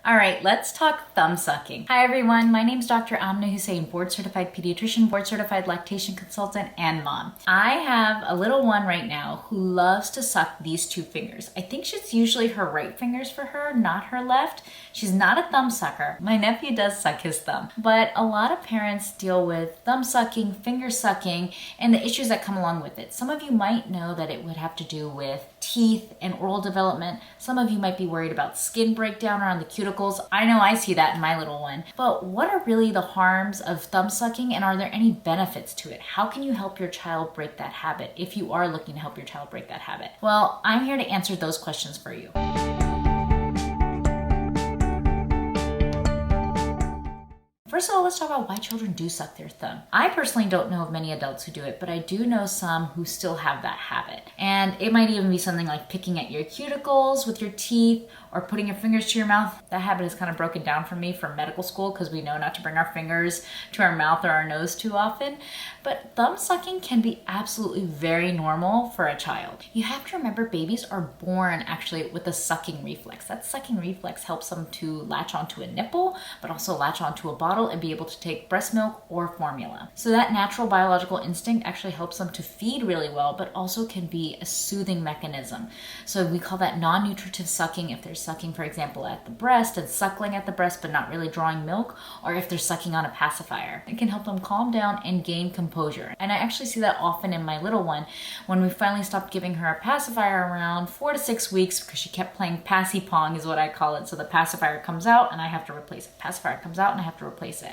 All right, let's talk thumb sucking. Hi everyone, my name is Dr. Amna Husain, board certified pediatrician, board certified lactation consultant, and mom. I have a little one right now who loves to suck these two fingers. I think it's usually her right fingers for her, not her left. She's not a thumb sucker. My nephew does suck his thumb, but a lot of parents deal with thumb sucking, finger sucking, and the issues that come along with it. Some of you might know that it would have to do with teeth and oral development. Some of you might be worried about skin breakdown around the cuticles. I know I see that in my little one. But what are really the harms of thumb sucking, and are there any benefits to it? How can you help your child break that habit if you are looking to help your child break that habit? Well, I'm here to answer those questions for you. First of all, let's talk about why children do suck their thumb. I personally don't know of many adults who do it, but I do know some who still have that habit. And it might even be something like picking at your cuticles with your teeth or putting your fingers to your mouth. That habit is kind of broken down for me from medical school because we know not to bring our fingers to our mouth or our nose too often. But thumb sucking can be absolutely very normal for a child. You have to remember babies are born actually with a sucking reflex. That sucking reflex helps them to latch onto a nipple, but also latch onto a bottle and be able to take breast milk or formula. So that natural biological instinct actually helps them to feed really well, but also can be a soothing mechanism. So we call that non-nutritive sucking if they're sucking, for example, at the breast and suckling at the breast but not really drawing milk, or if they're sucking on a pacifier. It can help them calm down and gain composure. And I actually see that often in my little one. When we finally stopped giving her a pacifier around 4 to 6 weeks because she kept playing passy pong is what I call it. So the pacifier comes out and I have to replace it. Pacifier comes out and I have to replace it.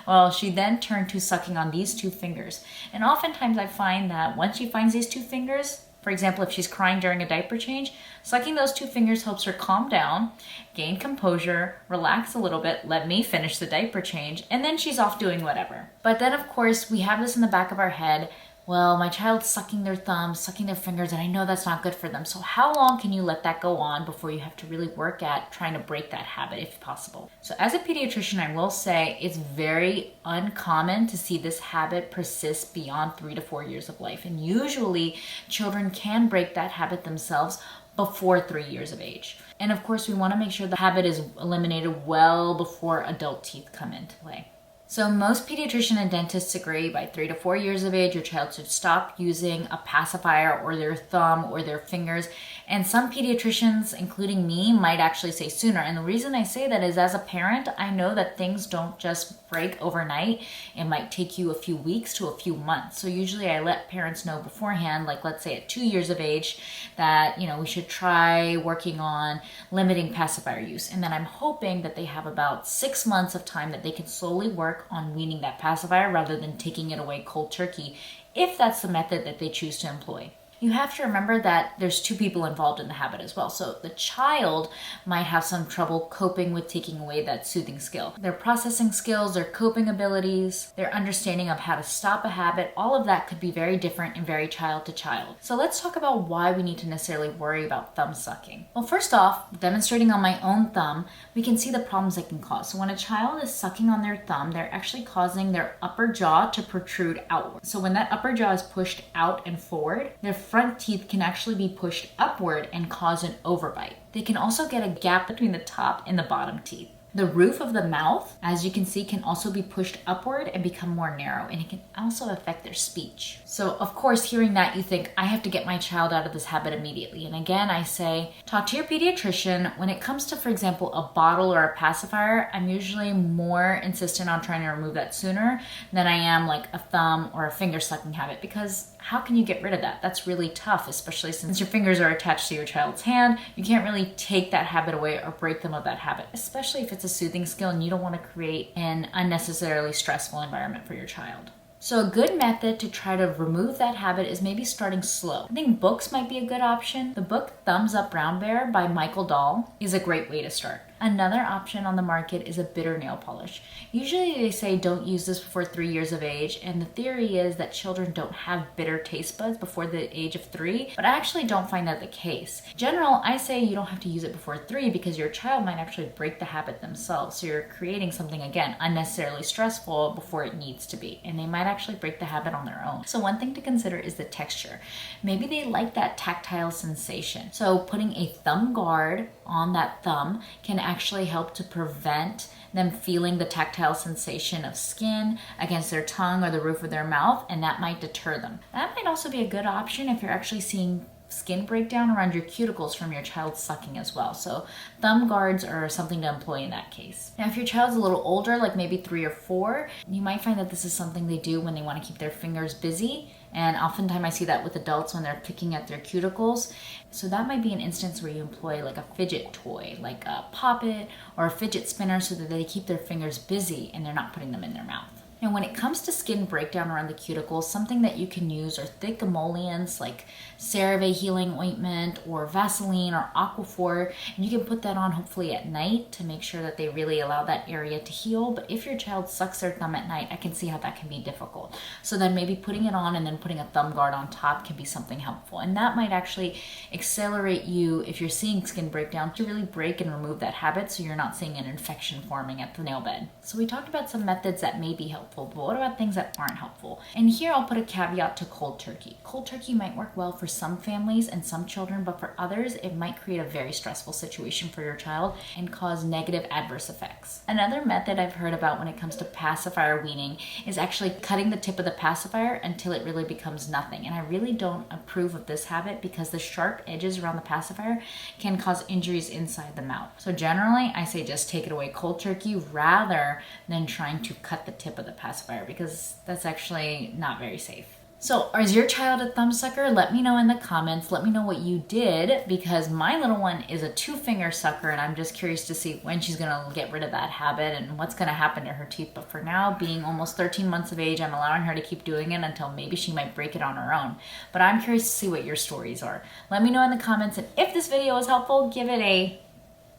Well, she then turned to sucking on these two fingers. And oftentimes I find that once she finds these two fingers, for example, if she's crying during a diaper change, sucking those two fingers helps her calm down, gain composure, relax a little bit, let me finish the diaper change, and then she's off doing whatever. But then, of course, we have this in the back of our head. Well, my child's sucking their thumbs, sucking their fingers, and I know that's not good for them. So how long can you let that go on before you have to really work at trying to break that habit if possible? So as a pediatrician, I will say it's very uncommon to see this habit persist beyond 3 to 4 years of life. And usually children can break that habit themselves before 3 years of age. And of course, we want to make sure the habit is eliminated well before adult teeth come into play. So most pediatrician and dentists agree by 3 to 4 years of age, your child should stop using a pacifier or their thumb or their fingers. And some pediatricians, including me, might actually say sooner. And the reason I say that is as a parent, I know that things don't just break overnight. It might take you a few weeks to a few months. So usually I let parents know beforehand, like let's say at 2 years of age, that we should try working on limiting pacifier use. And then I'm hoping that they have about 6 months of time that they can slowly work on weaning that pacifier rather than taking it away cold turkey, if that's the method that they choose to employ. You have to remember that there's two people involved in the habit as well. So the child might have some trouble coping with taking away that soothing skill. Their processing skills, their coping abilities, their understanding of how to stop a habit, all of that could be very different and vary child to child. So let's talk about why we need to necessarily worry about thumb sucking. Well, first off, demonstrating on my own thumb, we can see the problems it can cause. So when a child is sucking on their thumb, they're actually causing their upper jaw to protrude outward. So when that upper jaw is pushed out and forward, their front teeth can actually be pushed upward and cause an overbite. They can also get a gap between the top and the bottom teeth. The roof of the mouth, as you can see, can also be pushed upward and become more narrow, and it can also affect their speech. So of course, hearing that, you think, I have to get my child out of this habit immediately. And again, I say, talk to your pediatrician. When it comes to, for example, a bottle or a pacifier, I'm usually more insistent on trying to remove that sooner than I am like a thumb or a finger sucking habit, because how can you get rid of that? That's really tough, especially since your fingers are attached to your child's hand. You can't really take that habit away or break them of that habit, especially if it's a soothing skill and you don't want to create an unnecessarily stressful environment for your child. So a good method to try to remove that habit is maybe starting slow. I think books might be a good option. The book Thumbs Up Brown Bear by Michael Dahl is a great way to start. Another option on the market is a bitter nail polish. Usually they say don't use this before 3 years of age, and the theory is that children don't have bitter taste buds before the age of 3, but I actually don't find that the case. In general, I say you don't have to use it before 3 because your child might actually break the habit themselves, so you're creating something, again, unnecessarily stressful before it needs to be, and they might actually break the habit on their own. So one thing to consider is the texture. Maybe they like that tactile sensation. So putting a thumb guard on that thumb can actually help to prevent them feeling the tactile sensation of skin against their tongue or the roof of their mouth, and that might deter them. That might also be a good option if you're actually seeing skin breakdown around your cuticles from your child sucking as well. So thumb guards are something to employ in that case. Now, if your child's a little older, like maybe 3 or 4, you might find that this is something they do when they want to keep their fingers busy. And oftentimes I see that with adults when they're picking at their cuticles. So that might be an instance where you employ like a fidget toy, like a Pop-It or a fidget spinner, so that they keep their fingers busy and they're not putting them in their mouth. And when it comes to skin breakdown around the cuticles, something that you can use are thick emollients like CeraVe healing ointment or Vaseline or Aquaphor. And you can put that on hopefully at night to make sure that they really allow that area to heal. But if your child sucks their thumb at night, I can see how that can be difficult. So then maybe putting it on and then putting a thumb guard on top can be something helpful. And that might actually accelerate you, if you're seeing skin breakdown, to really break and remove that habit so you're not seeing an infection forming at the nail bed. So we talked about some methods that may be helpful. But what about things that aren't helpful? And here I'll put a caveat to cold turkey. Cold turkey might work well for some families and some children, but for others, it might create a very stressful situation for your child and cause negative adverse effects. Another method I've heard about when it comes to pacifier weaning is actually cutting the tip of the pacifier until it really becomes nothing. And I really don't approve of this habit because the sharp edges around the pacifier can cause injuries inside the mouth. So generally, I say just take it away cold turkey rather than trying to cut the tip of the pacifier, because that's actually not very safe. So is your child a thumb sucker? Let me know in the comments. Let me know what you did, because my little one is a 2-finger sucker and I'm just curious to see when she's gonna get rid of that habit and what's gonna happen to her teeth. But for now, being almost 13 months of age, I'm allowing her to keep doing it until maybe she might break it on her own. But I'm curious to see what your stories are. Let me know in the comments, and if this video was helpful, give it a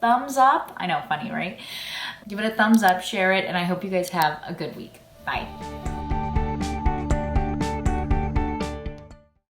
thumbs up. I know, funny, right? Give it a thumbs up, share it, and I hope you guys have a good week. Bye.